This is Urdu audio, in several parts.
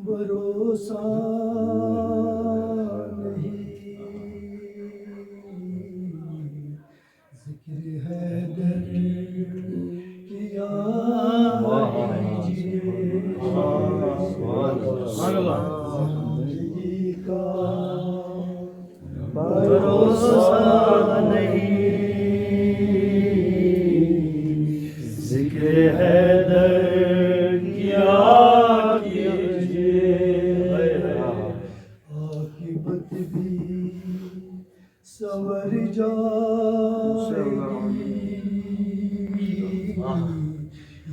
بھروسہ نہیں، ذکر حیدر کیا کیجیے، زندگی کا بھروسہ نہیں، ذکر حیدر کیا کیجیے، عاقبت بھی سنور جائے گی،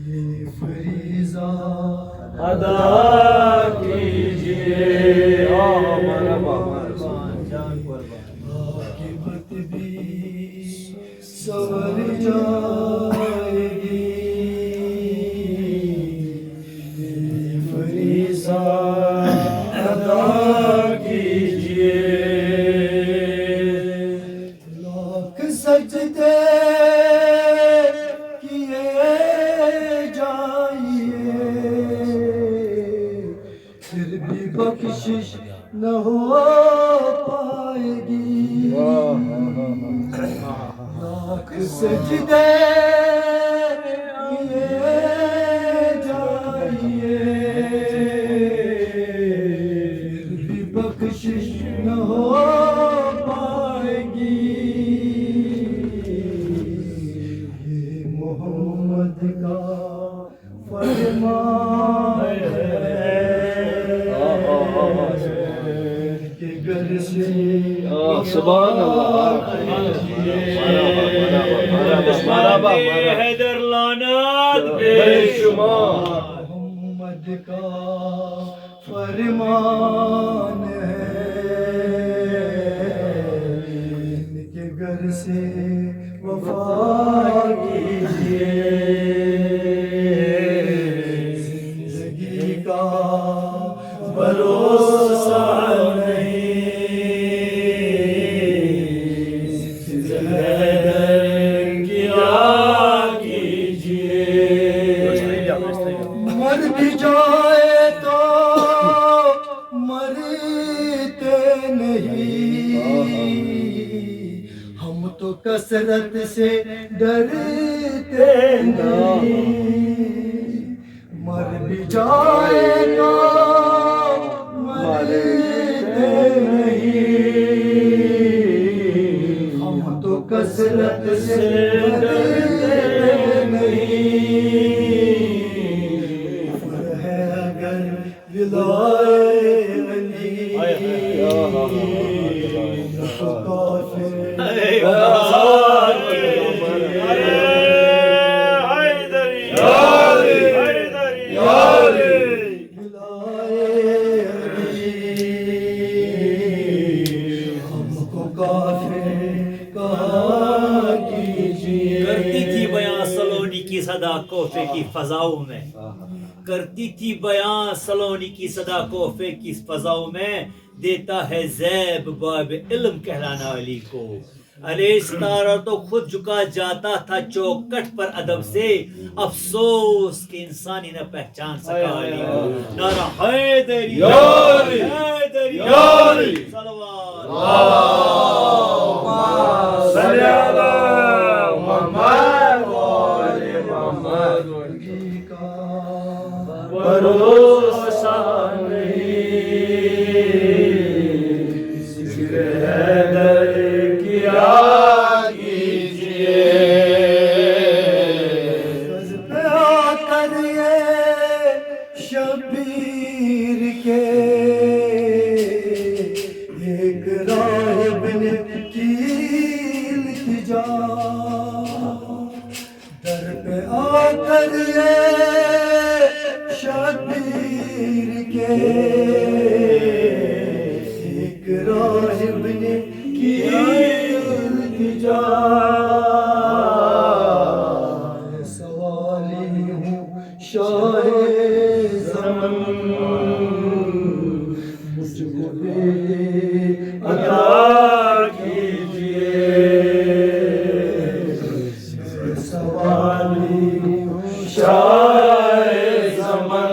یہ فریضہ ادا کیجیے، عاقبت بھی سنور جائے گی، یہ فریضہ ادا کیجیے، لاکھ سجدے کیے جائیے، پھر بھی بخشش نہ ہو پائے گی، لاکھ سجدے کیے جائیے، پھر بھی بخشش نہ ہو پائے گی، یہ محمد کا فرمان ہے کہ گھر سے سبحان اللہ، حیدر لعنت بے شمار، محمد کا فرمان ہے ان کے گھر سے وفا کیجیے، زندگی کا بھروسہ مر بھی جائے تو مرتے نہیں، ہم تو کثرت سے ڈرتے نہیں، مر بھی جائے تو مرتے نہیں، ہم تو کثرت سے ڈرتے نہیں، ولائے علی تو کافر ولائے علی ہم کو کافر کہا کیجیے، کرتی تھی بیاں سلونی کی صدا کوفے کی فضاؤں میں، کرتی تھی بیاں سلونی کی صدا کوفے کی فضاؤں میں، دیتا ہے زیب باب علم کہلانا علی کو، علیہ ستارہ تو خود جھکا جاتا تھا چوکٹ پر ادب سے، افسوس کہ انسانی نہ پہچان سکا علی کو، نعرہ حیدری حیدری صلوات اللہم صلی علی محمد وآل محمد، بھروسہ نہیں، ذکر حیدر کیا کیجیے، غز پہ آ کر یہ شبیر کے ایک راہب نے کی التجا، در پہ آ کر یہ شبیر کے ایک راہب نے کی التجا، سوالی ہوں شاہ زمن، مجھ کو بیٹے عطا کیجیے، سوالی ہوں شاہ زمن،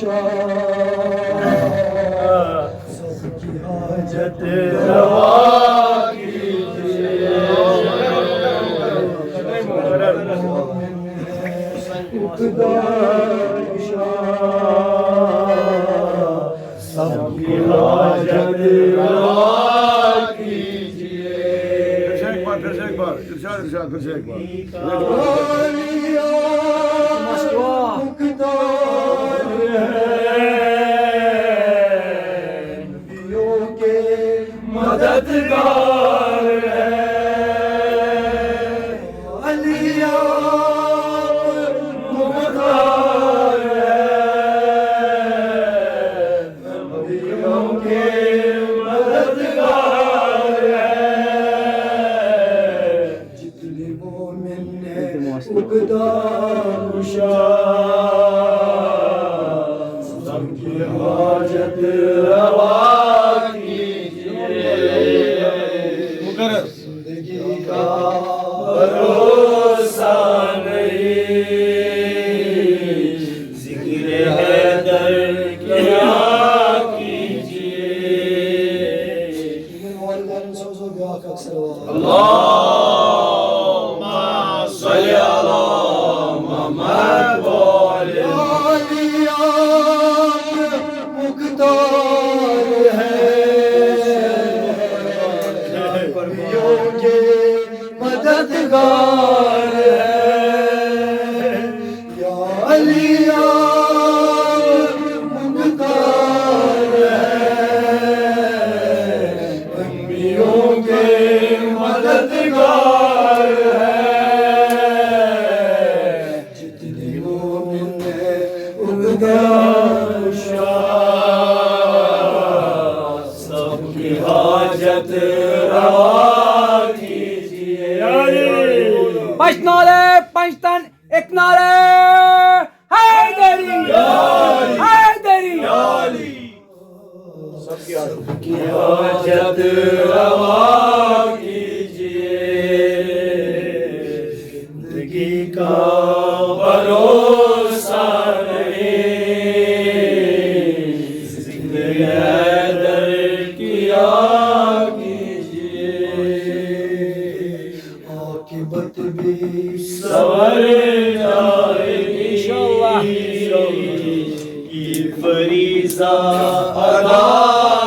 سب کی حاجت سب کی حاجت پھر سے ایک بار ارشاد پھر سے ایک بار مددگار ہے علی آپ مختار ہے نبیوں کے مددگار ہے جتنے مومن نے اقدار سب کی حاجت روا زندگی کا بھروسہ نہیں ذکر حیدر کیا کیجیے اللہم صلی علی محمد علی آپ مقدار ہے مددگار ہے یا علی آپ مقدار ہے انبیوں کے مددگار ہے جتنے مومن ہیں اقدار سب کی حاجت روا پنچ نعرے پنچ تن ایک نعرے حیدری حیدری سب کی حاجت روا کیجیے زندگی کا بھروسہ نہیں ذکر حیدر کیا کیجیے عاقبت بھی سنور جائے گی انشاءاللہ یہ فریضہ ادا